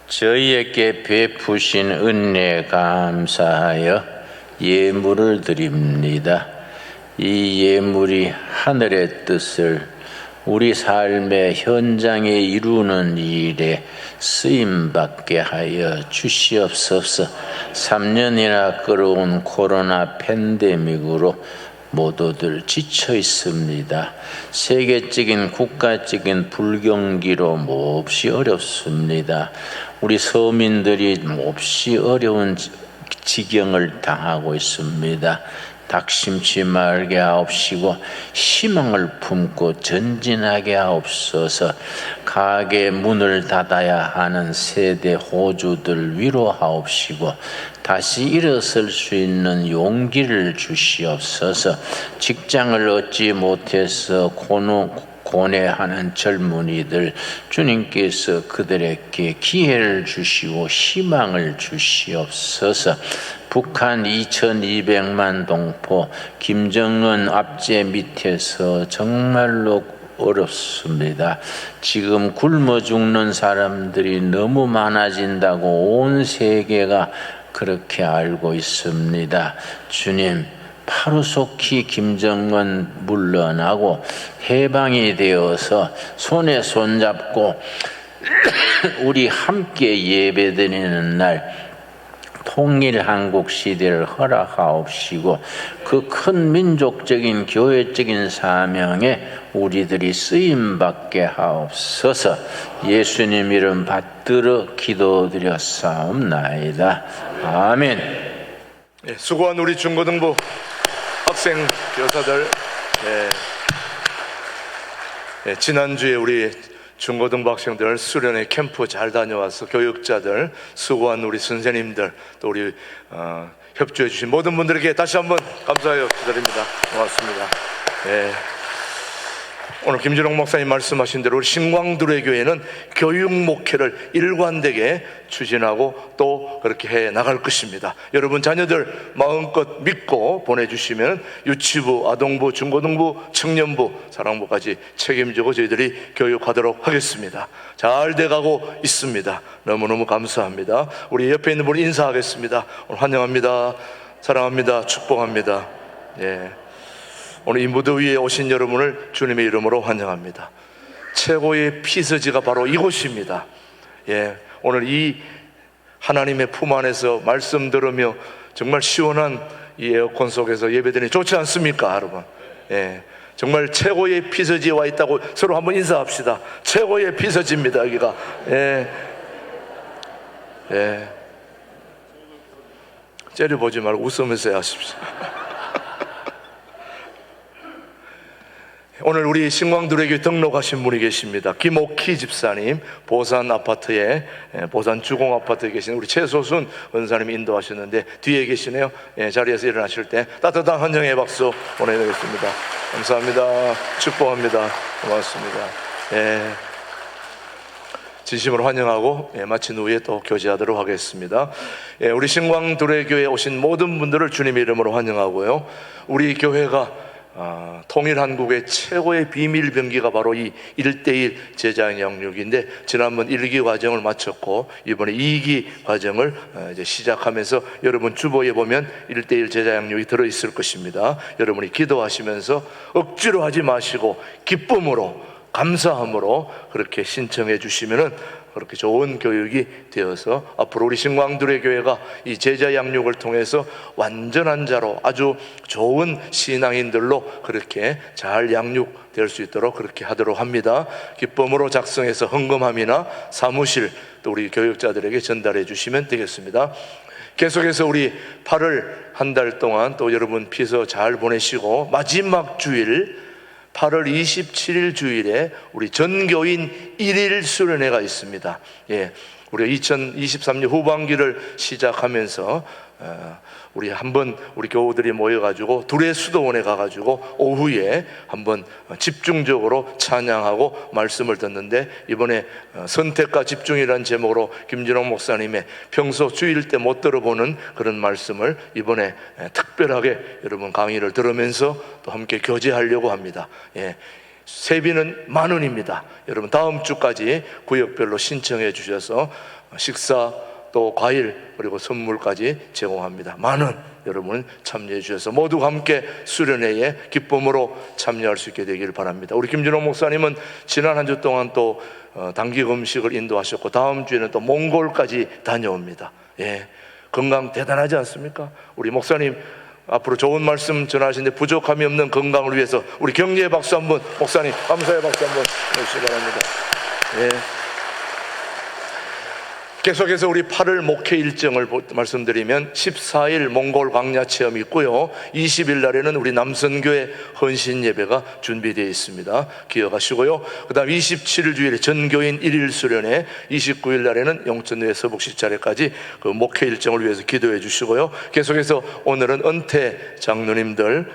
저희에게 베푸신 은혜 감사하여 예물을 드립니다. 이 예물이 하늘의 뜻을 우리 삶의 현장에 이루는 일에 쓰임받게 하여 주시옵소서. 3년이나 끌어온 코로나 팬데믹으로 모두들 지쳐 있습니다. 세계적인 국가적인 불경기로 몹시 어렵습니다. 우리 서민들이 몹시 어려운 지경을 당하고 있습니다. 닥심치 말게 하옵시고 희망을 품고 전진하게 하옵소서. 가게 문을 닫아야 하는 세대 호주들 위로하옵시고 다시 일어설 수 있는 용기를 주시옵소서. 직장을 얻지 못해서 고뇌하는 젊은이들, 주님께서 그들에게 기회를 주시고 희망을 주시옵소서. 북한 2200만 동포, 김정은 압제 밑에서 정말로 어렵습니다. 지금 굶어 죽는 사람들이 너무 많아진다고 온 세계가 그렇게 알고 있습니다. 주님, 하루속히 김정은 물러나고 해방이 되어서 손에 손잡고 우리 함께 예배드리는 날 통일 한국 시대를 허락하옵시고 그 큰 민족적인 교회적인 사명에 우리들이 쓰임받게 하옵소서. 예수님 이름 받들어 기도드렸사옵나이다. 아멘. 네, 수고한 우리 중고등부 학생 교사들, 지난주에 우리 중고등부 학생들 수련회 캠프 잘 다녀와서 교육자들, 수고한 우리 선생님들, 또 우리 협조해 주신 모든 분들에게 다시 한번 감사하여 기다립니다. 고맙습니다. 오늘 김준홍 목사님 말씀하신 대로 우리 신광두레 교회는 교육 목회를 일관되게 추진하고 또 그렇게 해 나갈 것입니다. 여러분 자녀들 마음껏 믿고 보내주시면 유치부, 아동부, 중고등부, 청년부, 사랑부까지 책임지고 저희들이 교육하도록 하겠습니다. 잘 돼가고 있습니다. 너무너무 감사합니다. 우리 옆에 있는 분 인사하겠습니다. 오늘 환영합니다. 사랑합니다. 축복합니다. 오늘 이 무대 위에 오신 여러분을 주님의 이름으로 환영합니다. 최고의 피서지가 바로 이곳입니다. 오늘 이 하나님의 품 안에서 말씀 들으며 정말 시원한 이 에어컨 속에서 예배드리니 좋지 않습니까, 여러분? 정말 최고의 피서지에 와 있다고 서로 한번 인사합시다. 최고의 피서지입니다, 여기가. 째려보지 말고 웃으면서 하십시오. 오늘 우리 신광두레교회 등록하신 분이 계십니다. 김옥희 집사님, 보산 아파트에, 보산 주공 아파트에 계신 우리 최소순 은사님이 인도하셨는데 뒤에 계시네요. 자리에서 일어나실 때 따뜻한 환영의 박수 보내드리겠습니다. 감사합니다. 축복합니다. 고맙습니다. 진심으로 환영하고 마친 후에 또 교제하도록 하겠습니다. 우리 신광두레교회에 오신 모든 분들을 주님의 이름으로 환영하고요. 우리 교회가 통일한국의 최고의 비밀 병기가 바로 이 1:1 제자 양육인데 지난번 1기 과정을 마쳤고 이번에 2기 과정을 이제 시작하면서 여러분 주보에 보면 1:1 제자 양육이 들어있을 것입니다. 여러분이 기도하시면서 억지로 하지 마시고 기쁨으로 감사함으로 그렇게 신청해 주시면은 그렇게 좋은 교육이 되어서 앞으로 우리 신광두레 교회가 이 제자 양육을 통해서 완전한 자로 아주 좋은 신앙인들로 그렇게 잘 양육될 수 있도록 그렇게 하도록 합니다. 기쁨으로 작성해서 헌금함이나 사무실 또 우리 교육자들에게 전달해 주시면 되겠습니다. 계속해서 우리 8월 한 달 동안 또 여러분 피서 잘 보내시고 마지막 주일 8월 27일 주일에 우리 전교인 1일 수련회가 있습니다. 우리 2023년 후반기를 시작하면서 우리 한번 우리 교우들이 모여가지고 둘의 수도원에 가가지고 오후에 한번 집중적으로 찬양하고 말씀을 듣는데 이번에 선택과 집중이라는 제목으로 김준홍 목사님의 평소 주일 때 못 들어보는 그런 말씀을 이번에 특별하게 여러분 강의를 들으면서 또 함께 교제하려고 합니다. 세비는 10,000원입니다. 여러분 다음 주까지 구역별로 신청해 주셔서 식사 또 과일 그리고 선물까지 제공합니다. 많은 여러분 참여해 주셔서 모두 함께 수련회에 기쁨으로 참여할 수 있게 되길 바랍니다. 우리 김준호 목사님은 지난 한 주 동안 또 단기 금식을 인도하셨고 다음 주에는 또 몽골까지 다녀옵니다. 건강 대단하지 않습니까? 우리 목사님 앞으로 좋은 말씀 전하시는데 부족함이 없는 건강을 위해서 우리 격려의 박수 한번, 목사님 감사의 박수 한번 해주시기 바랍니다. 계속해서 우리 8월 목회 일정을 말씀드리면 14일 몽골 광야 체험이 있고요, 20일 날에는 우리 남선교회 헌신 예배가 준비되어 있습니다. 기억하시고요. 그 다음 27일 주일에 전교인 1일 수련회, 29일 날에는 영천교회 서북시 차례까지 그 목회 일정을 위해서 기도해 주시고요. 계속해서 오늘은 은퇴 장로님들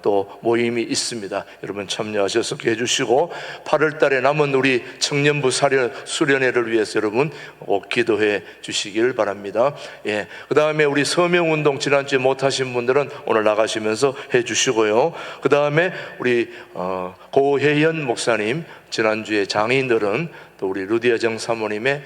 또 모임이 있습니다. 여러분 참여하셔서 해주시고 8월 달에 남은 우리 청년부 수련회를 위해서 여러분 꼭 기도해 주시길 바랍니다. 그 다음에 우리 서명운동 지난주에 못하신 분들은 오늘 나가시면서 해 주시고요. 그 다음에 우리 고혜연 목사님 지난주에 장인들은 또 우리 루디아정 사모님의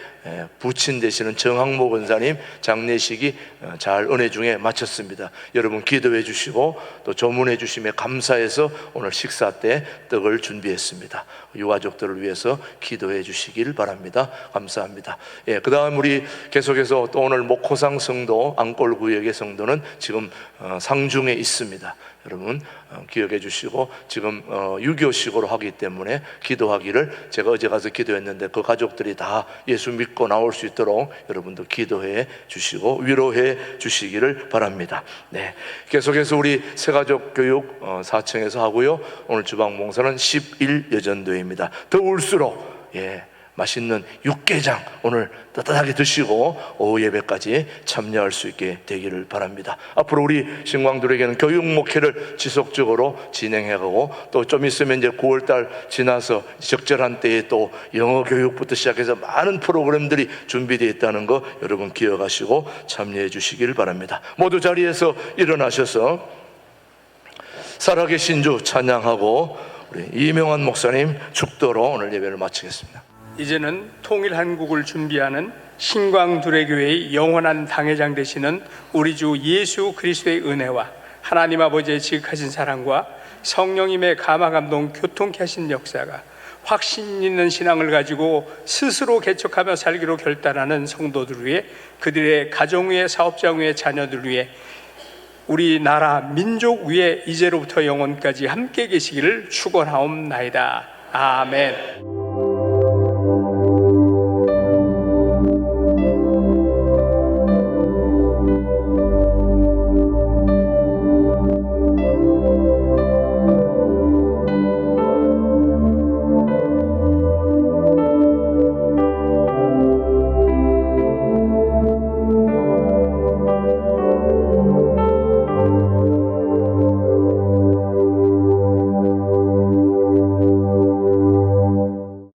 부친 되시는 정학모 권사님 장례식이 잘 은혜 중에 마쳤습니다. 여러분 기도해 주시고 또 조문해 주심에 감사해서 오늘 식사 때 떡을 준비했습니다. 유가족들을 위해서 기도해 주시길 바랍니다. 감사합니다. 그 다음 우리 계속해서 또 오늘 목호상 성도 앙골구역의 성도는 지금 상중에 있습니다. 여러분 기억해 주시고, 지금 유교식으로 하기 때문에 기도하기를, 제가 어제 가서 기도했는데 그 가족들이 다 예수 믿고 나올 수 있도록 여러분도 기도해 주시고 위로해 주시기를 바랍니다. 네, 계속해서 우리 새가족 교육 4층에서 하고요. 오늘 주방 봉사는 11여전도입니다. 더울수록 맛있는 육개장 오늘 따뜻하게 드시고 오후 예배까지 참여할 수 있게 되기를 바랍니다. 앞으로 우리 신광들에게는 교육 목회를 지속적으로 진행해가고, 또 좀 있으면 이제 9월달 지나서 적절한 때에 또 영어 교육부터 시작해서 많은 프로그램들이 준비되어 있다는 거 여러분 기억하시고 참여해 주시길 바랍니다. 모두 자리에서 일어나셔서 살아계신 주 찬양하고 우리 이명환 목사님 축도로 오늘 예배를 마치겠습니다. 이제는 통일 한국을 준비하는 신광두레교회의 영원한 당회장 되시는 우리 주 예수 그리스도의 은혜와 하나님 아버지의 지극하신 사랑과 성령님의 감화감동 교통케 하신 역사가 확신 있는 신앙을 가지고 스스로 개척하며 살기로 결단하는 성도들 위해, 그들의 가정 위에, 사업장 위에, 자녀들 위해, 우리나라 민족 위에 이제로부터 영원까지 함께 계시기를 축원하옵나이다. 아멘.